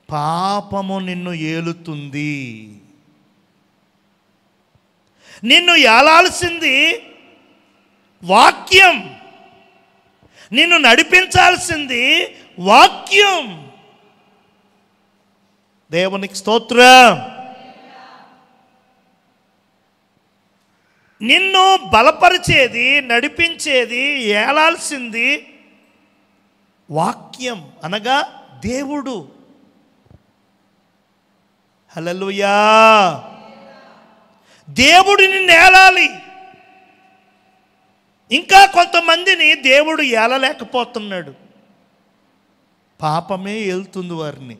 పాపము నిన్ను ఏలుతుంది. నిన్ను ఏలాల్సింది వాక్యం, నిన్ను నడిపించాల్సింది వాక్యం. దేవునికి స్తోత్రం. నిన్ను బలపరిచేది, నడిపించేది, ఏలాల్సింది వాక్యం అనగా దేవుడు. హల్లెలూయా. దేవుడు నిన్ను ఏలాలి. ఇంకా కొంతమందిని దేవుడు ఏలలేకపోతున్నాడు. పాపమే ఏలుతుంది వారిని,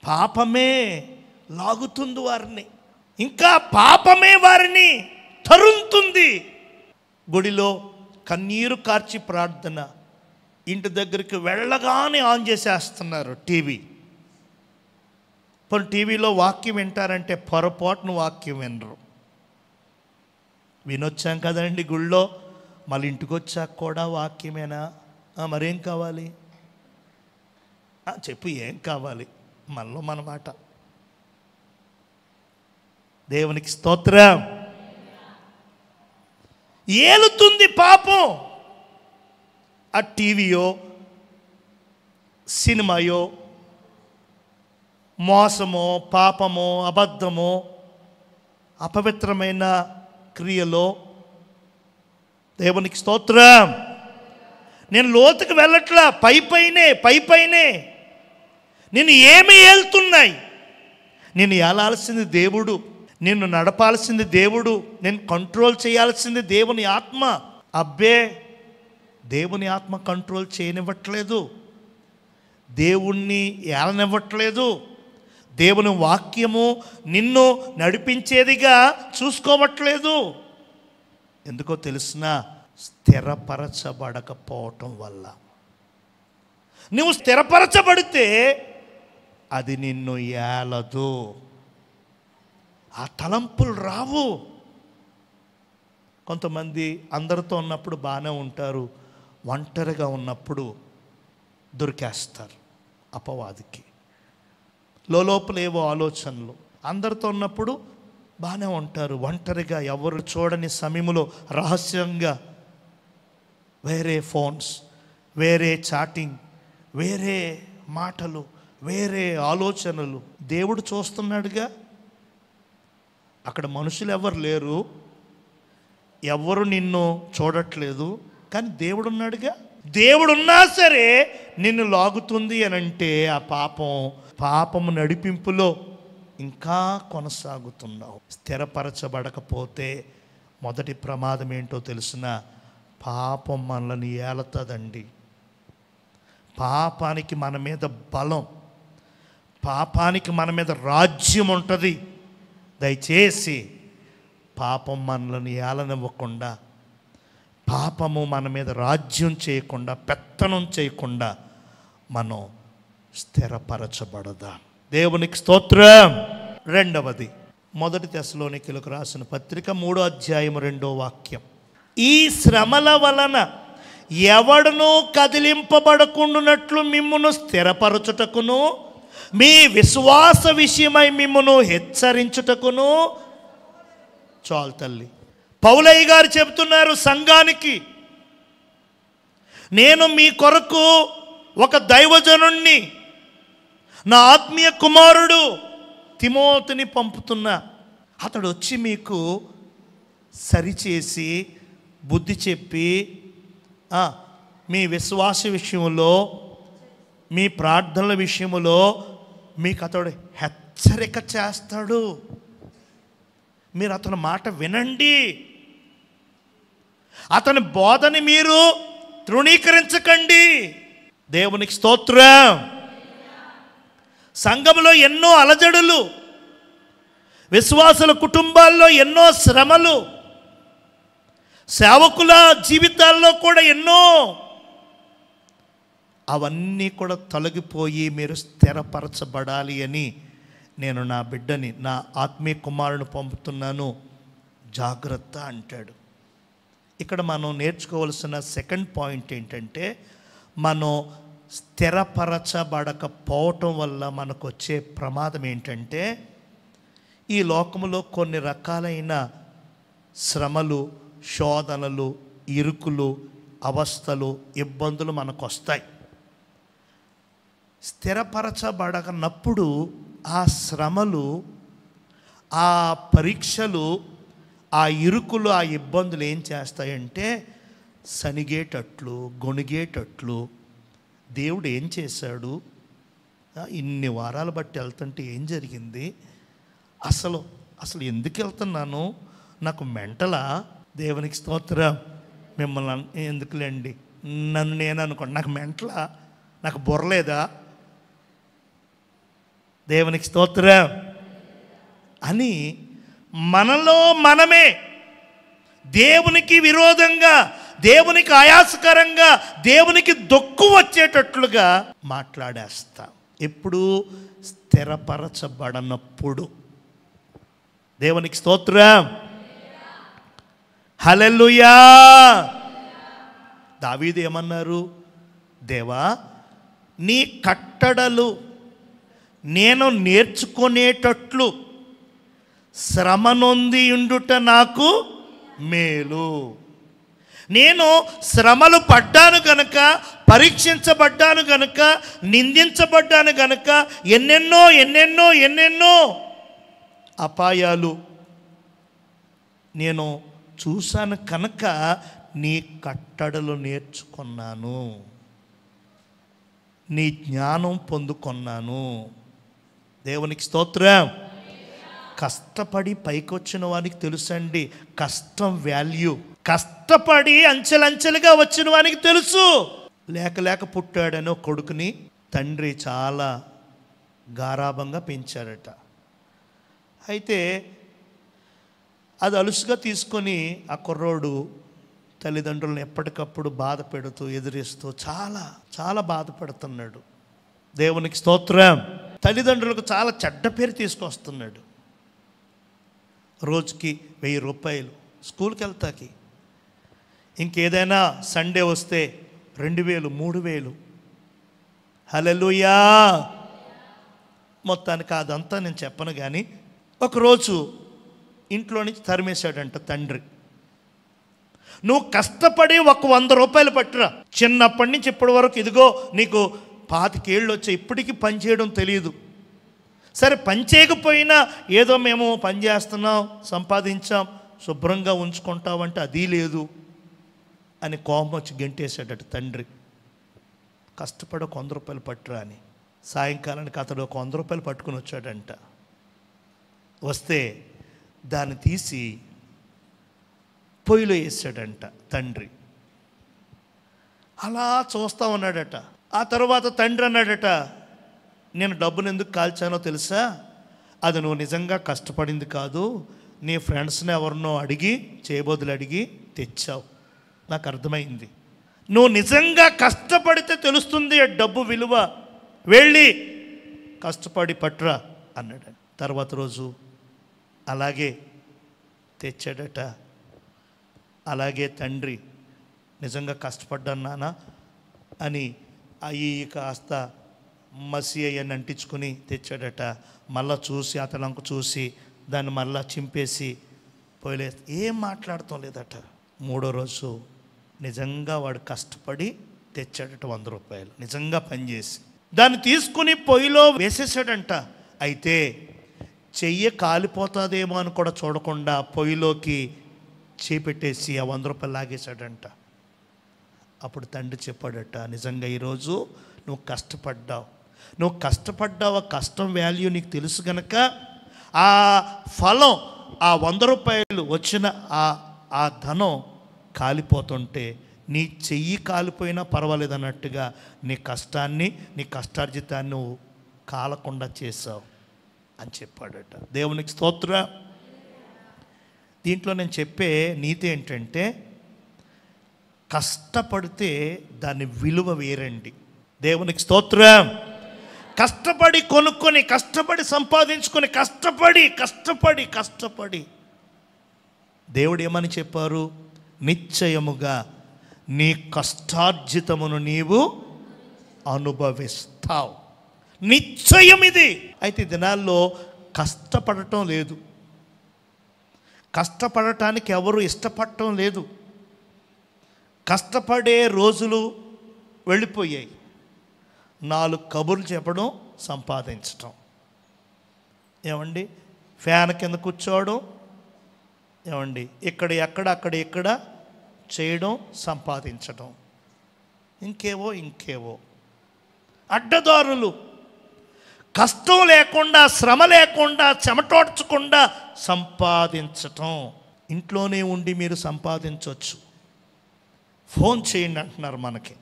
పాపమే లాగుతుంది వారిని, ఇంకా పాపమే వారిని తరుముతుంది. గుడిలో కన్నీరు కార్చి ప్రార్థన, ఇంటి దగ్గరికి వెళ్ళగానే ఆన్ చేసేస్తున్నారు టీవీ. ఇప్పుడు టీవీలో వాక్యం వింటారంటే పొరపాటును వాక్యం వినరు. వినొచ్చాం కదండి గుళ్ళో, మళ్ళీ ఇంటికి వచ్చాక కూడా వాక్యమేనా? మరేం కావాలి చెప్పు, ఏం కావాలి? మనలో మన మాట. దేవునికి స్తోత్రం. ఏలుతుంది పాపం. ఆ టీవీయో, సినిమాయో, మోసమో, పాపమో, అబద్ధమో, అపవిత్రమైన క్రియలో. దేవునికి స్తోత్రం. నేను లోతుకు వెళ్ళట్లా, పైపైనే నిన్ను ఏమి ఏలుతున్నాయి? నిన్ను ఏలాల్సింది దేవుడు, నిన్ను నడపాల్సింది దేవుడు, నేను కంట్రోల్ చేయాల్సింది దేవుని ఆత్మ. అబ్బే, దేవుని ఆత్మ కంట్రోల్ చేయనివ్వట్లేదు, దేవుణ్ణి ఏలనివ్వట్లేదు. దేవుని వాక్యము నిన్ను నడిపించేదిగా చూసుకోవట్లేదు. ఎందుకో తెలుసునా? స్థిరపరచబడకపోవటం వల్ల. నువ్వు స్థిరపరచబడితే అది నిన్ను ఏలదు, ఆ తలంపులు రావు. కొంతమంది అందరితో ఉన్నప్పుడు బాగానే ఉంటారు, ఒంటరిగా ఉన్నప్పుడు దొరికేస్తారు అపవాదికి. లోపల ఏవో ఆలోచనలు. అందరితో ఉన్నప్పుడు బాగానే ఉంటారు, ఒంటరిగా ఎవరు చూడని సమయంలో రహస్యంగా వేరే ఫోన్స్, వేరే చాటింగ్, వేరే మాటలు, వేరే ఆలోచనలు. దేవుడు చూస్తున్నాడుగా. అక్కడ మనుషులు ఎవరు లేరు, ఎవరు నిన్ను చూడట్లేదు, కానీ దేవుడు ఉన్నాడుగా. దేవుడున్నా సరే నిన్ను లాగుతుంది అని అంటే ఆ పాపము నడిపింపులో ఇంకా కొనసాగుతున్నావు. స్థిరపరచబడకపోతే మొదటి ప్రమాదం ఏంటో తెలిసిన? పాపం మనల్ని ఏలుతుందండి. పాపానికి మన మీద బలం, పాపానికి మన మీద రాజ్యం ఉంటుంది. దయచేసి పాపం మనల్ని ఏలనివ్వకుండా, పాపము మన మీద రాజ్యం చేయకుండా, పెత్తనం చేయకుండా మనం స్థిరపరచబడదాం. దేవునికి స్తోత్రం. రెండవది, మొదటి తెస్సలోనికీయులకు రాసిన పత్రిక 3వ అధ్యాయం 2వ వాక్యం. ఈ శ్రమల వలన ఎవడునూ కదిలింపబడకుండునట్లు మిమ్మును స్థిరపరచుటకును, మీ విశ్వాస విషయమై మిమ్మును హెచ్చరించుటకును. చాలు తల్లి. పౌలయ్య గారు చెబుతున్నారు సంఘానికి, నేను మీ కొరకు ఒక దైవజనుణ్ణి, నా ఆత్మీయ కుమారుడు తిమోతిని పంపుతున్నా. అతడు వచ్చి మీకు సరిచేసి బుద్ధి చెప్పి మీ విశ్వాస విషయంలో, మీ ప్రార్థనల విషయంలో మీకు అతడు హెచ్చరిక చేస్తాడు. మీరు అతని మాట వినండి, అతని బోధని మీరు తృణీకరించకండి. దేవునికి స్తోత్రం. సంఘంలో ఎన్నో అలజడులు, విశ్వాసుల కుటుంబాల్లో ఎన్నో శ్రమలు, సేవకుల జీవితాల్లో కూడా ఎన్నో. అవన్నీ కూడా తొలగిపోయి మీరు స్థిరపరచబడాలి అని నేను నా బిడ్డని, నా ఆత్మీయ కుమారుని పంపుతున్నాను, జాగ్రత్త అంటాడు. ఇక్కడ మనం నేర్చుకోవాల్సిన సెకండ్ పాయింట్ ఏంటంటే, మనం స్థిరపరచబడకపోవటం వల్ల మనకు వచ్చే ప్రమాదం ఏంటంటే, ఈ లోకములో కొన్ని రకాలైన శ్రమలు, శోధనలు, ఇరుకులు, అవస్థలు, ఇబ్బందులు మనకు వస్తాయి. స్థిరపరచబడనప్పుడు ఆ శ్రమలు, ఆ పరీక్షలు, ఆ ఇరుకులు, ఆ ఇబ్బందులు ఏం చేస్తాయంటే సనిగేటట్లు, గొణిగేటట్లు. దేవుడు ఏం చేశాడు, ఇన్ని వారాలు బట్టి వెళ్తుంటే ఏం జరిగింది, అసలు ఎందుకు వెళ్తున్నాను, నాకు మెంటలా, దేవునికి స్తోత్రం. మిమ్మల్ని ఎందుకులేండి, నన్ను నేను అనుకోండి, నాకు మెంటలా, నాకు బుర్రలేదా, దేవునికి స్తోత్రం అని మనలో మనమే దేవునికి విరోధంగా, దేవునికి ఆయాసకరంగా, దేవునికి దుఃఖం వచ్చేటట్లుగా మాట్లాడేస్తాం. ఎప్పుడు స్థిరపరచబడనప్పుడు. దేవునికి స్తోత్రం, హల్లెలూయా. దావీదు ఏమన్నారు, దేవా నీ కట్టడలు నేను నేర్చుకునేటట్లు శ్రమ నొంది ఉండుట నాకు మేలు. నేను శ్రమలు పడ్డాను గనుక, పరీక్షించబడ్డాను గనుక, నిందించబడ్డాను గనుక, ఎన్నెన్నో అపాయాలు నేను చూశాను కనుక నీ కట్టడలు నేర్చుకున్నాను, నీ జ్ఞానం పొందుకున్నాను. దేవునికి స్తోత్రం. కష్టపడి పైకొచ్చిన వానికి తెలుసండి కష్టం వాల్యూ. కష్టపడి అంచెలంచెలుగా వచ్చిన వానికి తెలుసు. లేక పుట్టాడని ఒక కొడుకుని తండ్రి చాలా గారాబంగా పెంచాడట. అయితే అది అలుసుగా తీసుకొని ఆ కుర్రోడు తల్లిదండ్రులను ఎప్పటికప్పుడు బాధ పెడుతూ, ఎదిరిస్తూ చాలా బాధపడుతున్నాడు. దేవునికి స్తోత్రం. తల్లిదండ్రులకు చాలా చెడ్డ పేరు తీసుకొస్తున్నాడు. రోజుకి 1000 రూపాయలు స్కూల్కి వెళ్తాకి, ఇంకేదైనా సండే వస్తే 2000, 3000. హల్లెలూయా. మొత్తానికి అదంతా నేను చెప్పను కానీ, ఒకరోజు ఇంట్లో నుంచి తరిమేశాడంట తండ్రి. నువ్వు కష్టపడి ఒక 100 రూపాయలు పట్టురా, చిన్నప్పటి నుంచి ఇప్పటి వరకు ఇదిగో నీకు 25 ఏళ్ళు వచ్చాయి, ఇప్పటికీ పని చేయడం తెలియదు. సరే పని చేయకపోయినా ఏదో మేము పని చేస్తున్నాం, సంపాదించాం, శుభ్రంగా ఉంచుకుంటామంటే అది లేదు అని కోపం వచ్చి గెంటేశాడట తండ్రి. కష్టపడి ఒక 100 రూపాయలు పట్టురా అని. సాయంకాలానికి అతడు ఒక 100 రూపాయలు పట్టుకుని వచ్చాడంట. వస్తే దాన్ని తీసి పొయ్యిలో వేసాడంట తండ్రి. అలా చూస్తూ ఉన్నాడట. ఆ తర్వాత తండ్రి అన్నాడట, నేను డబ్బును ఎందుకు కాల్చానో తెలుసా, అది నువ్వు నిజంగా కష్టపడింది కాదు, నీ ఫ్రెండ్స్ని ఎవరినో అడిగి, చేయబోదులు అడిగి తెచ్చావు. నాకు అర్థమైంది, నువ్వు నిజంగా కష్టపడితే తెలుస్తుంది ఆ డబ్బు విలువ, వెళ్ళి కష్టపడి పట్టురా అన్నాడు. తర్వాత రోజు అలాగే తెచ్చాడట. అలాగే తండ్రి నిజంగా కష్టపడ్డాను నాన్న అని అవి కాస్త మసి అయ్యని అంటించుకొని తెచ్చాడట. మళ్ళా చూసి అతనంకు చూసి దాన్ని మళ్ళా చింపేసి పోయలే, ఏం మాట్లాడటం లేదట. 3వ రోజు నిజంగా వాడు కష్టపడి తెచ్చాడట 100 రూపాయలు, నిజంగా పనిచేసి దాన్ని తీసుకుని పొయ్యిలో వేసేసాడంట. అయితే చెయ్యి కాలిపోతుందేమో అని కూడా చూడకుండా పొయ్యిలోకి చేపెట్టేసి ఆ 100 రూపాయలు లాగేశాడంట. అప్పుడు తండ్రి చెప్పాడట, నిజంగా ఈరోజు నువ్వు కష్టపడ్డావు, ఆ కష్టం వాల్యూ నీకు తెలుసు కనుక ఆ ఫలం, ఆ 100 రూపాయలు వచ్చిన ఆ ధనం కాలిపోతుంటే నీ చెయ్యి కాలిపోయినా పర్వాలేదు అన్నట్టుగా నీ కష్టాన్ని, నీ కష్టార్జితాన్ని నువ్వు కాలకుండా చేసావు అని చెప్పాడట. దేవునికి స్తోత్రం. దీంట్లో నేను చెప్పే నీతి ఏంటంటే, కష్టపడితే దాని విలువ వేరండి. దేవునికి స్తోత్రం. కష్టపడి కొనుక్కొని, కష్టపడి సంపాదించుకొని, కష్టపడి దేవుడు ఏమని చెప్పారు, నిశ్చయముగా నీ కష్టార్జితమును నీవు అనుభవిస్తావు. నిశ్చయం ఇది. అయితే ఈ దినాల్లో కష్టపడటం లేదు, కష్టపడటానికి ఎవరు ఇష్టపడటం లేదు. కష్టపడే రోజులు వెళ్ళిపోయాయి. 4 కబుర్లు చెప్పడం, సంపాదించటం. ఏమండి, ఫ్యాన్ కింద కూర్చోవడం, ఏమండి, అక్కడ చేయడం, సంపాదించడం, ఇంకేవో అడ్డదారులు. కష్టం లేకుండా, శ్రమ లేకుండా, చెమటోడ్చకుండా సంపాదించటం. ఇంట్లోనే ఉండి మీరు సంపాదించవచ్చు. ఫోన్ చేయండి అంటున్నారు మనకి,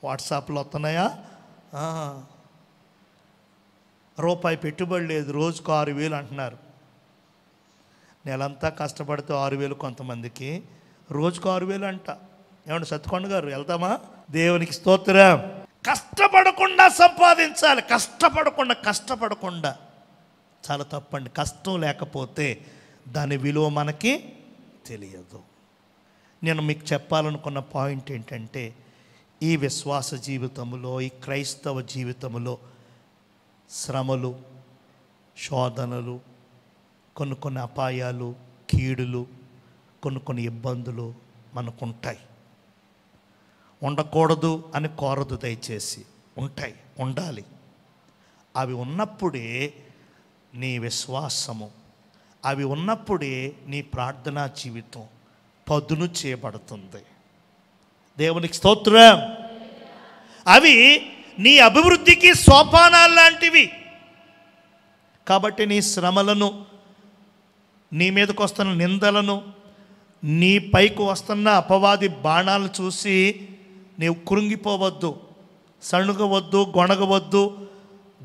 వాట్సాప్లో వస్తున్నాయా? రూపాయి పెట్టుబడి లేదు, రోజుకు 6,000 అంటున్నారు. నెలంతా కష్టపడితే 6,000 కొంతమందికి, రోజుకు 6,000 అంట. ఏమంటే సత్యకొండ గారు వెళ్తామా? దేవునికి స్తోత్రం. కష్టపడకుండా సంపాదించాలి. కష్టపడకుండా చాలా తప్పండి. కష్టం లేకపోతే దాని విలువ మనకి తెలియదు. నేను మీకు చెప్పాలనుకున్న పాయింట్ ఏంటంటే, ఈ విశ్వాస జీవితంలో, ఈ క్రైస్తవ జీవితంలో శ్రమలు, శోధనలు, కొన్ని అపాయాలు, కీడులు, కొన్ని ఇబ్బందులు మనకుంటాయి. ఉండకూడదు అని కోరదు దయచేసి, ఉంటాయి, ఉండాలి. అవి ఉన్నప్పుడే నీ విశ్వాసము, అవి ఉన్నప్పుడే నీ ప్రార్థనా జీవితం పదును చేయబడుతుంది. దేవునికి స్తోత్రం. అవి నీ అభివృద్ధికి సోపానాలు లాంటివి. కాబట్టి నీ శ్రమలను, నీ మీదకు వస్తున్న నిందలను, నీ పైకి వస్తున్న అపవాది బాణాలను చూసి నీవు కృంగిపోవద్దు, సణుగవద్దు, గొణగవద్దు,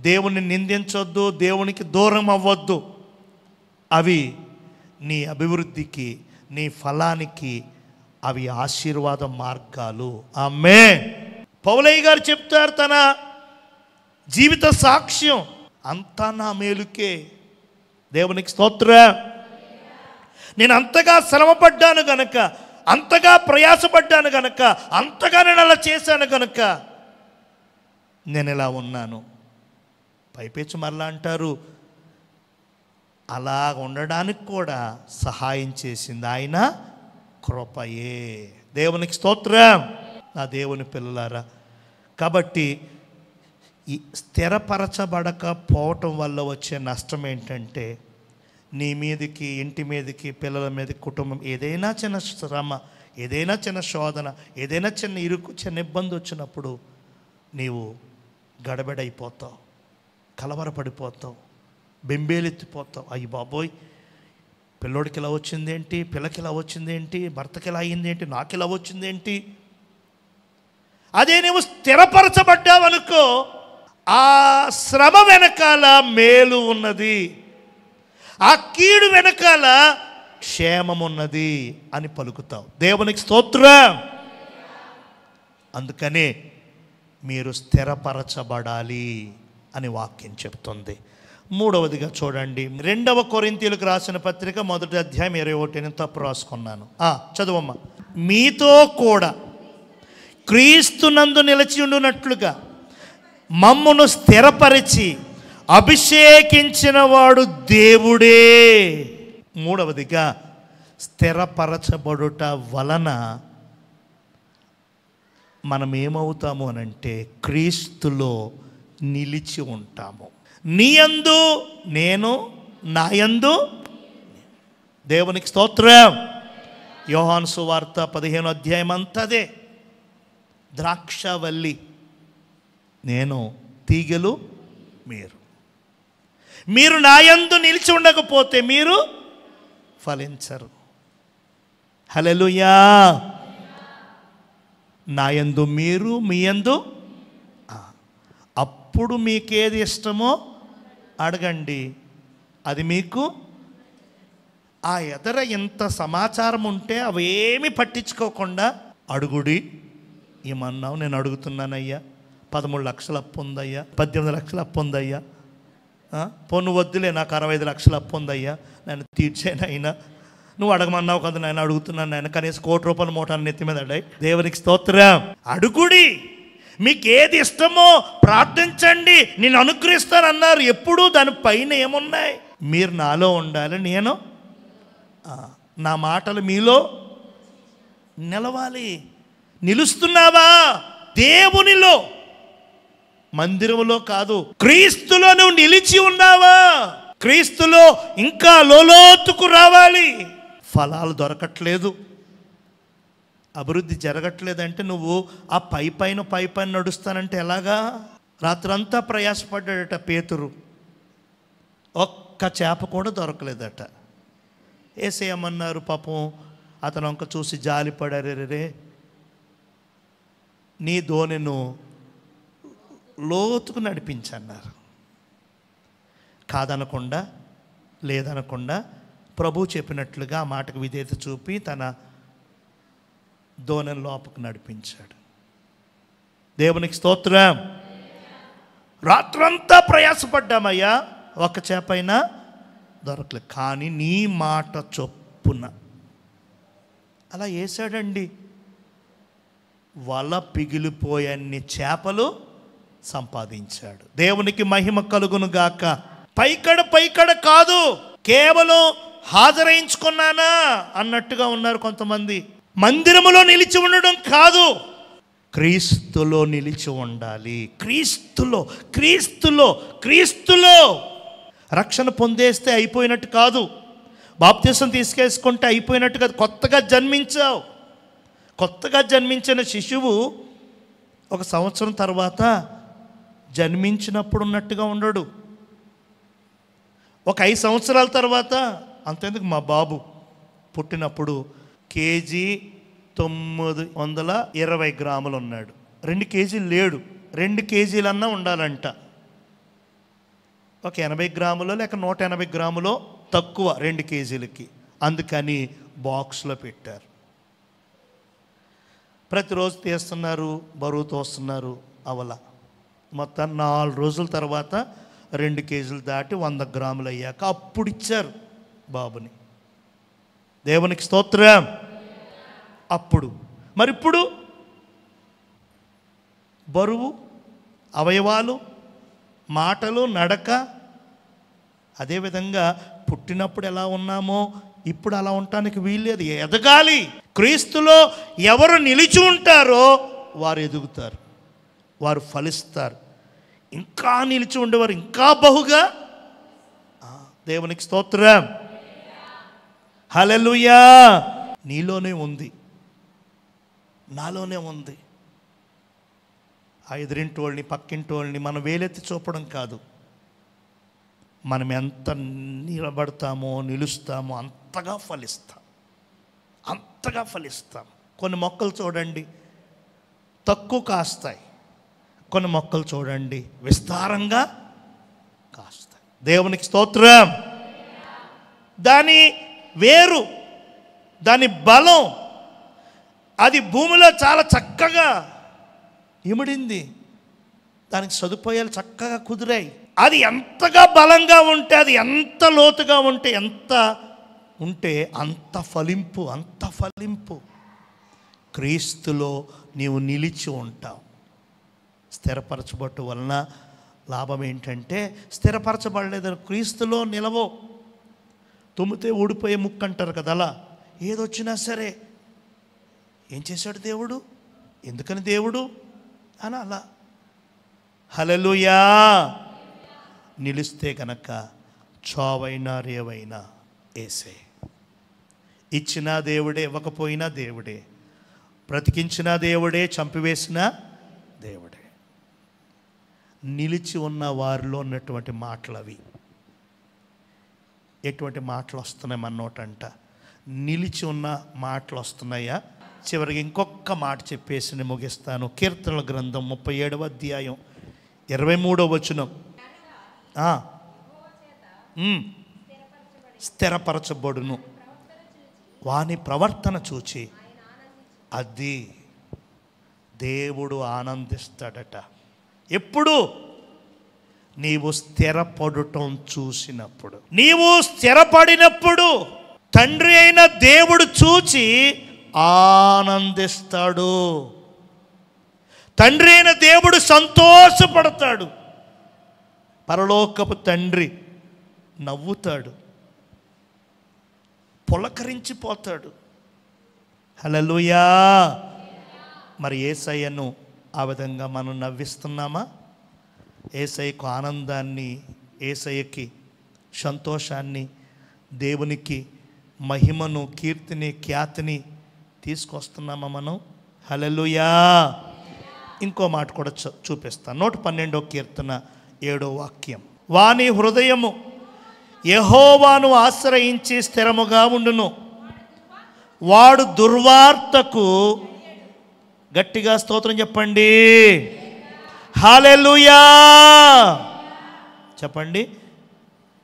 దేవుని నిందించవద్దు, దేవునికి దూరం అవ్వద్దు. అవి నీ అభివృద్ధికి, నీ ఫలానికి అవి ఆశీర్వాద మార్గాలు. ఆమేన్. పౌలయ్య గారు చెప్తారు తన జీవిత సాక్ష్యం, అంతా నా మేలుకే. దేవునికి స్తోత్రం. నేను అంతగా శ్రమపడ్డాను గనక, అంతగా ప్రయాసపడ్డాను గనక, అంతగా నేను అలా చేశాను గనక నేను ఇలా ఉన్నాను. పైపెచ్చు మరలా అంటారు, అలా ఉండడానికి కూడా సహాయం చేసింది ఆయన కృపయే. దేవునికి స్తోత్రం. నా దేవుని పిల్లలారా, కాబట్టి ఈ స్థిరపరచబడకపోవటం వల్ల వచ్చే నష్టం ఏంటంటే, నీ మీదకి, ఇంటి మీదకి, పిల్లల మీదకి, కుటుంబం, ఏదైనా చిన్న శ్రమ, ఏదైనా చిన్న శోధన, ఏదైనా చిన్న ఇరుకు, చిన్న ఇబ్బంది వచ్చినప్పుడు నీవు గడబిడైపోతావు, కలవరపడిపోతావు, బెంబేలెత్తిపోతావు. అయ్యి బాబోయ్, పిల్లోడికి ఇలా వచ్చిందేంటి, పిల్లకి ఇలా వచ్చిందేంటి, భర్తకి ఇలా అయ్యిందేంటి, నాకు ఇలా వచ్చిందేంటి. అదే నువ్వు స్థిరపరచబడ్డావనుకో, ఆ శ్రమ వెనకాల మేలు ఉన్నది, ఆ కీడు వెనకాల క్షేమమున్నది అని పలుకుతావు. దేవునికి స్తోత్రం. అందుకనే మీరు స్థిరపరచబడాలి అని వాక్యం చెప్తుంది. మూడవదిగా చూడండి, 2వ కొరింథీయులకు రాసిన పత్రిక 1వ అధ్యాయం 21. నేను తప్పు రాసుకున్నాను, చదువమ్మా. మీతో కూడా క్రీస్తునందు నిలిచి ఉండునట్లుగా మమ్మును స్థిరపరిచి అభిషేకించిన వాడు దేవుడే. మూడవదిగా, స్థిరపరచబడుట వలన మనం ఏమవుతాము అనంటే, క్రీస్తులో నిలిచి ఉంటాము. నీయందు నేను, నాయందు. దేవునికి స్తోత్రం. యోహాను సువార్త 15వ అధ్యాయం అంతదే. ద్రాక్షవల్లి నేను, తీగలు మీరు. మీరు నాయందు నిలిచి ఉండకపోతే మీరు ఫలించరు. హల్లెలూయా. నాయందు మీరు, మీయందు. అప్పుడు మీకేది ఇష్టమో అడగండి, అది మీకు. ఆ ఎదర ఎంత సమాచారం ఉంటే అవేమి పట్టించుకోకుండా అడుగుడి. ఏమన్నావు? నేను అడుగుతున్నానయ్యా, 13 లక్షల అప్పు ఉందయ్యా, 18 లక్షల అప్పు ఉందయ్యా, పొన్ను వద్దులే, నాకు 65 లక్షల అప్పు ఉందయ్యా, నేను తీర్చేనైనా. నువ్వు అడగమన్నావు కదా నాయన, అడుగుతున్నాను నాయన, కనీసం ₹1 కోటి మూటాన్ని నెత్తి మీద అడాయి. దేవునికి స్తోత్రం. అడుగుడి. మీకు ఏది ఇష్టమో ప్రార్థించండి, నేను అనుగ్రహిస్తానన్నారు. ఎప్పుడూ దానిపైన ఏమున్నాయి? మీరు నాలో ఉండాలి, నేను నా మాటలు మీలో నిలవాలి. నిలుస్తున్నావా? దేవునిలో, మందిరంలో కాదు, క్రీస్తులో నువ్వు నిలిచి ఉన్నావా? క్రీస్తులో ఇంకా లోతుకు రావాలి. ఫలాలు దొరకట్లేదు, అభివృద్ధి జరగట్లేదంటే నువ్వు ఆ పైపైన నడుస్తానంటే ఎలాగా? రాత్రంతా ప్రయాసపడ్డాడట పేతురు, ఒక్క చేప కూడా దొరకలేదట. యేసయ్యమన్నారు, పాపం అతను వంక చూసి జాలిపడారు. రే, నీ దోణిను లోతుకు నడిపించన్నారు. కాదనకుండా, లేదనకుండా ప్రభు చెప్పినట్లుగా ఆ మాటకు విధేయత చూపి తన దోణిని లోపకు నడిపించాడు. దేవునికి స్తోత్రం. రాత్రంతా ప్రయాసపడ్డామయ్యా, ఒక చేపైనా దొరకలేదు. కానీ నీ మాట చొప్పున అలా వేసాడండి. వల పిగిలిపోయన్ని చేపలు సంపాదించాడు. దేవునికి మహిమ కలుగును గాక. పైకడ కాదు, కేవలం హాజరైంచుకున్నానా అన్నట్టుగా ఉన్నారు కొంతమంది. మందిరములో నిలిచి ఉండడం కాదు, క్రీస్తులో నిలిచి ఉండాలి. క్రీస్తులో రక్షణ పొందేస్తే అయిపోయినట్టు కాదు, బాప్తిసం తీసుకేసుకుంటే అయిపోయినట్టు కాదు. కొత్తగా జన్మించావు. కొత్తగా జన్మించిన శిశువు 1 సంవత్సరం తర్వాత జన్మించినప్పుడు ఉన్నట్టుగా ఉండడు. ఒక 5 సంవత్సరాల తర్వాత, అంతేందుకు మా బాబు పుట్టినప్పుడు కేజీ 920 గ్రాములు ఉన్నాడు. 2 కేజీలు లేడు. 2 కేజీలన్నా ఉండాలంట. ఒక 80 గ్రాములో లేక 180 గ్రాములో తక్కువ 2 కేజీలకి. అందుకని బాక్స్లో పెట్టారు. ప్రతిరోజు తీస్తున్నారు, బరువు తోస్తున్నారు. అవల మొత్తం 4 రోజుల తర్వాత 2 కేజీలు దాటి 100 గ్రాములు అయ్యాక అప్పుడు ఇచ్చారు బాబుని. దేవునికి స్తోత్రం. అప్పుడు మరి ఇప్పుడు బరువు, అవయవాలు, మాటలు, నడక, అదేవిధంగా పుట్టినప్పుడు ఎలా ఉన్నామో ఇప్పుడు అలా ఉండటానికి వీల్లేదు. ఎదగాలి. క్రీస్తులో ఎవరు నిలిచి ఉంటారో వారు ఎదుగుతారు, వారు ఫలిస్తారు. ఇంకా నిలిచి ఉండేవారు ఇంకా బహుగా. దేవునికి స్తోత్రం. హల్లెలూయా. నీలోనే ఉంది, నాలోనే ఉంది. ఆ ఎదురింటోళ్ళని, పక్కింటోళ్ళని మనం వేలెత్తి చూపడం కాదు. మనం ఎంత నిలబడతామో, నిలుస్తామో అంతగా ఫలిస్తాం. కొన్ని మొక్కలు చూడండి తక్కువ కాస్తాయి, కొన్ని మొక్కలు చూడండి విస్తారంగా కాస్తాయి. దేవునికి స్తోత్రం. దాని వేరు, దాని బలం, అది భూమిలో చాలా చక్కగా ఇమిడింది. దానికి సదుపాయాలు చక్కగా కుదిరాయి. అది ఎంతగా బలంగా ఉంటే, అది ఎంత లోతుగా ఉంటే, అంత ఫలింపు. క్రీస్తులో నీవు నిలిచి ఉంటావు. స్థిరపరచబట్టు వలన లాభం ఏంటంటే, స్థిరపరచబడలేదు క్రీస్తులో నిలవో. తుమ్మితే ఊడిపోయే ముక్కు అంటారు కదా, అలా ఏదొచ్చినా సరే ఏం చేశాడు దేవుడు, ఎందుకని దేవుడు అని అలా. హల్లెలూయా. నిలిస్తే కనుక చావైనా రేవైనా ఏసే. ఇచ్చినా దేవుడే, ఇవ్వకపోయినా దేవుడే, బ్రతికించిన దేవుడే, చంపివేసిన దేవుడే. నిలిచి ఉన్న వారిలో ఉన్నటువంటి మాటలు అవి. ఎటువంటి మాటలు వస్తున్నాయి మన నోటంట? నిలిచి ఉన్న మాటలు వస్తున్నాయా? చివరికి ఇంకొక మాట చెప్పేసి నేను ముగిస్తాను. కీర్తనల గ్రంథం 37వ అధ్యాయం 23వ వచనం. స్థిరపరచబడును వాని ప్రవర్తన చూచి. అది దేవుడు ఆనందిస్తాడట. ఎప్పుడు? నీవు స్థిరపడటం చూసినప్పుడు, నీవు స్థిరపడినప్పుడు తండ్రి అయిన దేవుడు చూచి ఆనందిస్తాడు. తండ్రి అయిన దేవుడు సంతోషపడతాడు. పరలోకపు తండ్రి నవ్వుతాడు, పులకరించిపోతాడు. హల్లెలూయా. మరి యేసయ్యను ఆ విధంగా మనం నవ్విస్తున్నామా? యేసయ్యకు ఆనందాన్ని, యేసయ్యకి సంతోషాన్ని, దేవునికి మహిమను, కీర్తిని, ఖ్యాతిని తీసుకొస్తున్నామా మనం? హల్లెలూయా. ఇంకో మాట కూడా చూపిస్తాను. 112వ కీర్తన 7వ వాక్యం. వాని హృదయము యెహోవాను ఆశ్రయించి స్థిరముగా ఉండును, వాడు దుర్వార్తకు, గట్టిగా స్తోత్రం చెప్పండి, హల్లెలూయా చెప్పండి,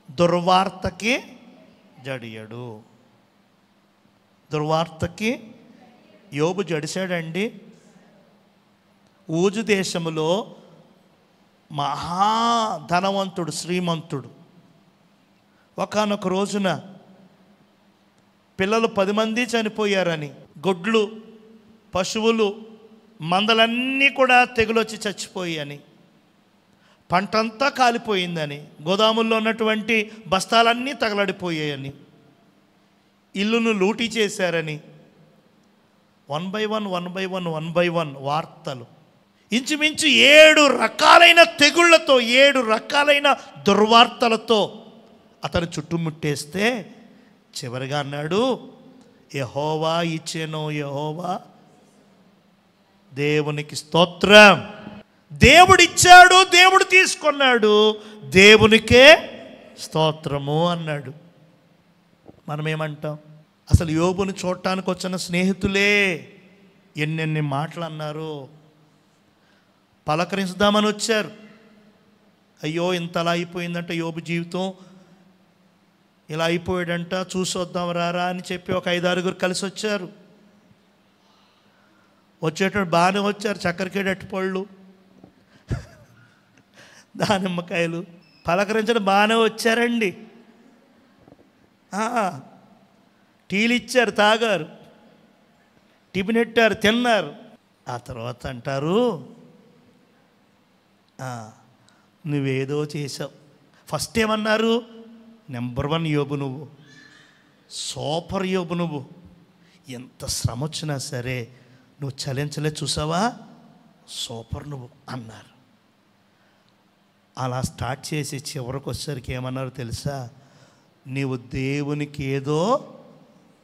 దుర్వార్తకి జడియడు. దుర్వార్తకి యోబు జడిశాడండి. ఊజు దేశములో మహాధనవంతుడు, శ్రీమంతుడు, ఒకానొక రోజున పిల్లలు 10 మంది చనిపోయారని, గొడ్లు, పశువులు, మందలన్నీ కూడా తెగులొచ్చి చచ్చిపోయాయని, పంటంతా కాలిపోయిందని, గోదాముల్లో ఉన్నటువంటి బస్తాలన్నీ తగలడిపోయాయని, ఇల్లును లూటీ చేశారని, 1 by 1 వార్తలు. ఇంచుమించు 7 రకాలైన తెగుళ్లతో, 7 రకాలైన దుర్వార్తలతో అతను చుట్టుముట్టేస్తే చివరిగా అన్నాడు, యెహోవా ఇచ్చెను, యెహోవా, దేవునికి స్తోత్రం. దేవుడిచ్చాడు, దేవుడు తీసుకున్నాడు, దేవునికే స్తోత్రము అన్నాడు. మనమేమంటాం? అసలు యోబుని చూడటానికి వచ్చిన స్నేహితులే ఎన్నెన్ని మాటలు అన్నారు. పలకరించుదామని వచ్చారు. అయ్యో ఇంతలా అయిపోయిందంట యోబు జీవితం, ఇలా అయిపోయాడంట, చూసొద్దాం రారా అని చెప్పి ఒక 5-6 కలిసి వచ్చారు. వచ్చేటప్పుడు బాగానే వచ్చారు. చక్కెరకేడు అట్టిపళ్ళు, దానిమ్మకాయలు పలకరించడం బాగానే వచ్చారండి. టీలు ఇచ్చారు, తాగారు, టిఫిన్ పెట్టారు, తిన్నారు. ఆ తర్వాత అంటారు, నువ్వేదో చేసావు. ఫస్ట్ ఏమన్నారు? నెంబర్ 1 యోబు నువ్వు, సూపర్ యోబు నువ్వు, ఎంత శ్రమ వచ్చినా సరే నువ్వు చలించలే, చూసావా, సూపర్ నువ్వు అన్నారు. అలా స్టార్ట్ చేసి చివరికి వచ్చేసరికి ఏమన్నారు తెలుసా? నీవు దేవునికి ఏదో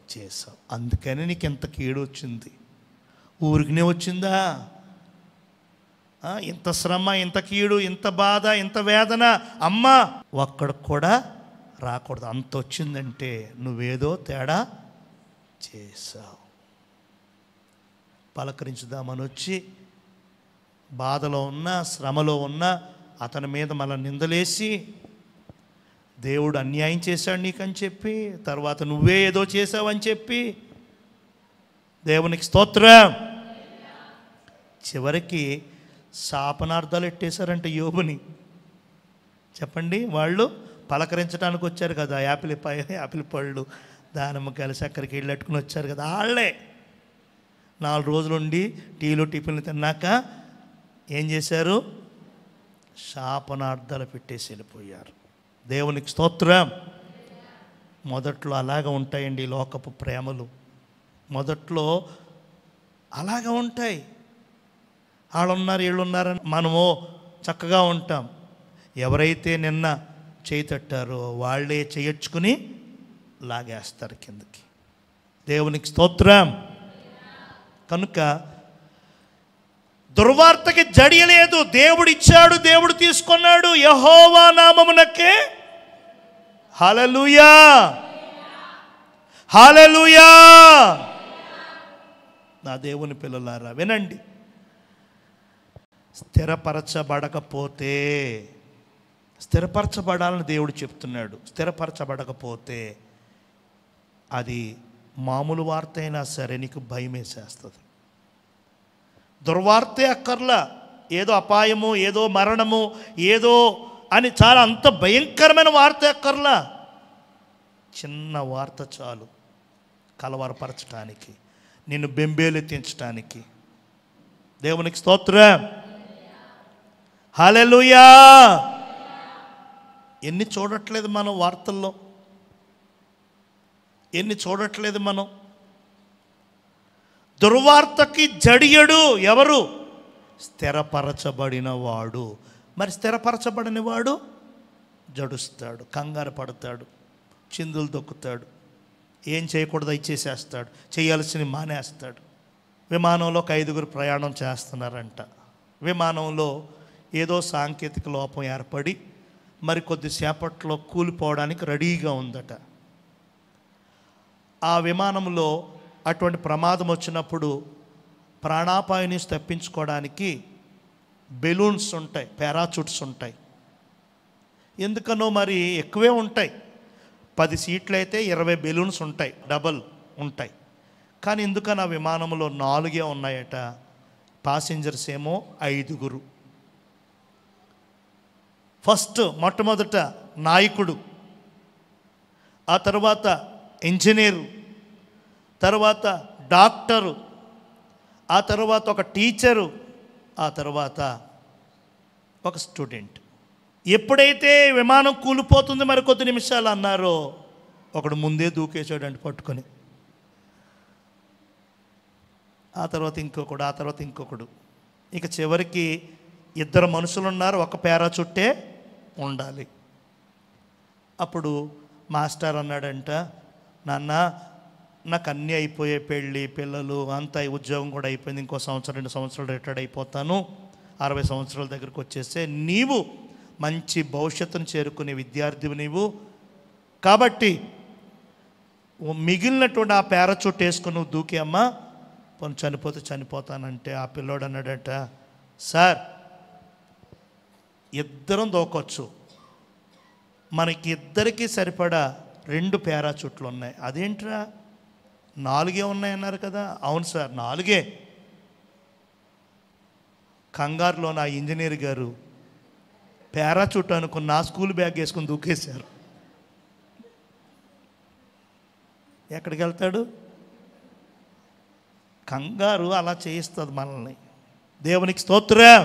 చేసావు, అందుకని నీకు ఎంత కీడు వచ్చింది. ఊరికినే వచ్చిందా? ఇంత శ్రమ, ఇంత కీడు, ఇంత బాధ, ఇంత వేదన, అమ్మా ఒక్కడికి కూడా రాకూడదు. అంత వచ్చిందంటే నువ్వేదో తేడా చేసావు. పలకరించుదామని వచ్చి బాధలో ఉన్నా, శ్రమలో ఉన్నా అతని మీద మళ్ళీ నిందలేసి, దేవుడు అన్యాయం చేశాడు నీకని చెప్పి, తర్వాత నువ్వే ఏదో చేసావని చెప్పి, దేవునికి స్తోత్రం. చివరికి శాపనార్థాలు ఎట్టేశారంటే యోబుని. చెప్పండి, వాళ్ళు పలకరించడానికి వచ్చారు కదా, యాపిల్ పళ్ళు, దానిమ్మకాయలు, చక్కెరకి ఇళ్ళు అట్టుకుని వచ్చారు కదా, వాళ్ళే 4 రోజులు ఉండి టీలు టిఫిన్లు తిన్నాక ఏం చేశారు? శాపనార్థాలు పెట్టేసి వెళ్ళిపోయారు. దేవునికి స్తోత్రం. మొదట్లో అలాగ ఉంటాయండి లోకపు ప్రేమలు. మొదట్లో అలాగ ఉంటాయి. వాళ్ళున్నారు, వీళ్ళున్నారని మనము చక్కగా ఉంటాం. ఎవరైతే నిన్న చేయి తట్టారో వాళ్ళే చేయొచ్చుకుని లాగేస్తారు కిందకి. దేవునికి స్తోత్రం. కనుక దుర్వార్తకి జడియలేదు. దేవుడు ఇచ్చాడు, దేవుడు తీసుకున్నాడు. యెహోవా నామమునకే హల్లెలూయా, హల్లెలూయా. నా దేవుని పిల్లలారా వినండి, స్థిరపరచబడాలని దేవుడు చెప్తున్నాడు. స్థిరపరచబడకపోతే అది మామూలు వార్త అయినా సరే నీకు భయం వేసేస్తుంది. దుర్వార్తే అక్కర్లా, ఏదో అపాయము, ఏదో మరణము, ఏదో అని చాలా అంత భయంకరమైన వార్త అక్కర్లా. చిన్న వార్త చాలు కలవరపరచడానికి, నిన్ను బెంబేలెత్తించడానికి. దేవునికి స్తోత్రం. హల్లెలూయా. ఎన్ని చూడట్లేదు మనం వార్తల్లో, ఎన్ని చూడట్లేదు మనం. దుర్వార్తకి జడియడు ఎవరు? స్థిరపరచబడిన వాడు. మరి స్థిరపరచబడిన వాడు జడుస్తాడు, కంగారు పడతాడు, చిందులు దొక్కుతాడు, ఏం చేయకూడదు అవి చేసేస్తాడు, చేయాల్సినవి మానేస్తాడు. విమానంలో ఒక 5గురు ప్రయాణం చేస్తున్నారంట. విమానంలో ఏదో సాంకేతిక లోపం ఏర్పడి మరి కొద్దిసేపట్లో కూలిపోవడానికి రెడీగా ఉందట. ఆ విమానంలో అటువంటి ప్రమాదం వచ్చినప్పుడు ప్రాణాపాయం నుంచి తప్పించుకోవడానికి బెలూన్స్ ఉంటాయి, పారాచూట్స్ ఉంటాయి. ఎందుకనో మరి ఎక్కువే ఉంటాయి. 10 సీట్లు అయితే 20 బెలూన్స్ ఉంటాయి, డబల్ ఉంటాయి. కానీ ఎందుకని ఆ విమానంలో 4 ఉన్నాయట. పాసింజర్స్ ఏమో 5గురు. ఫస్ట్ మొట్టమొదట నాయకుడు, ఆ తర్వాత ఇంజనీరు, తర్వాత డాక్టరు, ఆ తర్వాత ఒక టీచరు, ఆ తర్వాత ఒక స్టూడెంట్. ఎప్పుడైతే విమానం కూలిపోతుంది మరి కొద్ది నిమిషాలు అన్నారో ఒకడు ముందే దూకేసాడండి పట్టుకొని. ఆ తర్వాత ఇంకొకడు, ఆ తర్వాత ఇంకొకడు. ఇక చివరికి 2 మనుషులు ఉన్నారు, ఒక పారాచూటే ఉండాలి. అప్పుడు మాస్టర్ అన్నాడంట, నాన్న నాకు అన్నీ అయిపోయే, పెళ్ళి పిల్లలు అంతా, ఉద్యోగం కూడా అయిపోయింది, ఇంకో సంవత్సరం 2 సంవత్సరాలు రిటైర్డ్ అయిపోతాను, 60 సంవత్సరాల దగ్గరికి వచ్చేస్తే నీవు మంచి భవిష్యత్తును చేరుకునే విద్యార్థివి నీవు, కాబట్టి మిగిలినటువంటి ఆ పారాచూట్ వేసుకుని నువ్వు దూకి అమ్మా, పని చనిపోతే చనిపోతానంటే ఆ పిల్లోడు అన్నాడట, సార్ ఇద్దరం దూకొచ్చు, మనకి ఇద్దరికీ సరిపడా 2 పారాచూట్లు ఉన్నాయి. అదేంట్రా 4 ఉన్నాయన్నారు కదా. అవును సార్ 4. కంగారులో నా ఇంజనీర్ గారు పారాచూట్ అనుకుని నా స్కూల్ బ్యాగ్ వేసుకుని దూకేశారు. ఎక్కడికి వెళ్తాడు? కంగారు అలా చేయిస్తుంది మనల్ని. దేవునికి స్తోత్రం.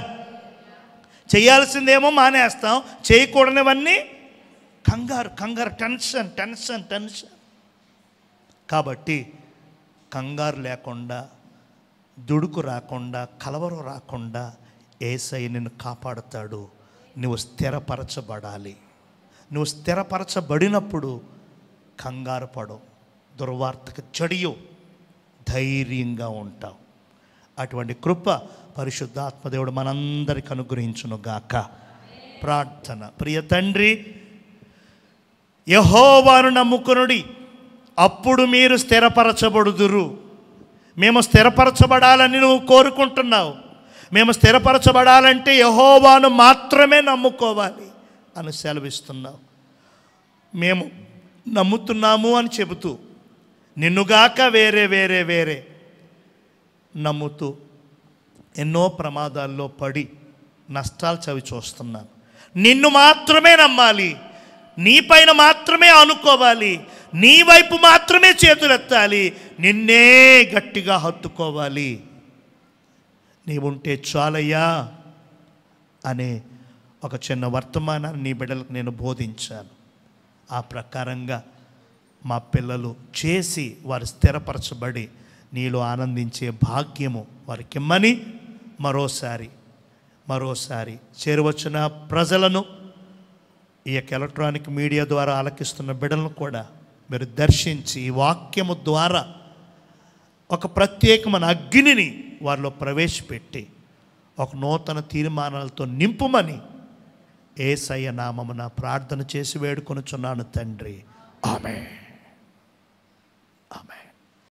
చేయాల్సిందేమో మానేస్తాం, చేయకూడనివన్నీ కంగారు కంగారు, టెన్షన్ టెన్షన్ టెన్షన్. కాబట్టి కంగారు లేకుండా, దుడుకు రాకుండా, కలవరం రాకుండా యేసయ్య నిన్ను కాపాడుతాడు. నువ్వు స్థిరపరచబడాలి. నువ్వు స్థిరపరచబడినప్పుడు కంగారు పడవు, దుర్వార్తకు చెడియు, ధైర్యంగా ఉంటావు. అటువంటి కృప పరిశుద్ధాత్మదేవుడు మనందరికి అనుగ్రహించును గాక. ప్రార్థన. ప్రియ తండ్రి, యెహోవాను నమ్ముకొనుడి, అప్పుడు మీరు స్థిరపరచబడుదురు. మేము స్థిరపరచబడాలని నువ్వు కోరుకుంటున్నావు. మేము స్థిరపరచబడాలంటే యెహోవాను మాత్రమే నమ్ముకోవాలి అని సెలవిస్తున్నావు. మేము నమ్ముతున్నాము అని చెబుతూ నిన్నుగాక వేరే వేరే వేరే నమ్ముతూ ఎన్నో ప్రమాదాల్లో పడి నష్టాలు చవి చూస్తున్నాను. నిన్ను మాత్రమే నమ్మాలి, నీ పైన మాత్రమే ఆనుకోవాలి, నీ వైపు మాత్రమే చేతులెత్తాలి, నిన్నే గట్టిగా హత్తుకోవాలి. నీవుంటే చాలయ్యా అనే ఒక చిన్న వర్తమానాన్ని నీ బిడ్డలకు నేను బోధించాను. ఆ ప్రకారంగా మా పిల్లలు చేసి వారు స్థిరపరచబడి నీలో ఆనందించే భాగ్యము వారికి ఇమ్మని మరోసారి చేరువచ్చిన ప్రజలను, ఈ యొక్క ఎలక్ట్రానిక్ మీడియా ద్వారా ఆలకిస్తున్న బిడ్డలను కూడా మీరు దర్శించి ఈ వాక్యము ద్వారా ఒక ప్రత్యేకమైన అగ్నిని వారిలో ప్రవేశపెట్టి ఒక నూతన తీర్మానాలతో నింపుమని యేసయ్య నామమున ప్రార్థన చేసి వేడుకొనుచున్నాను తండ్రి. ఆమేన్. ఆమేన్.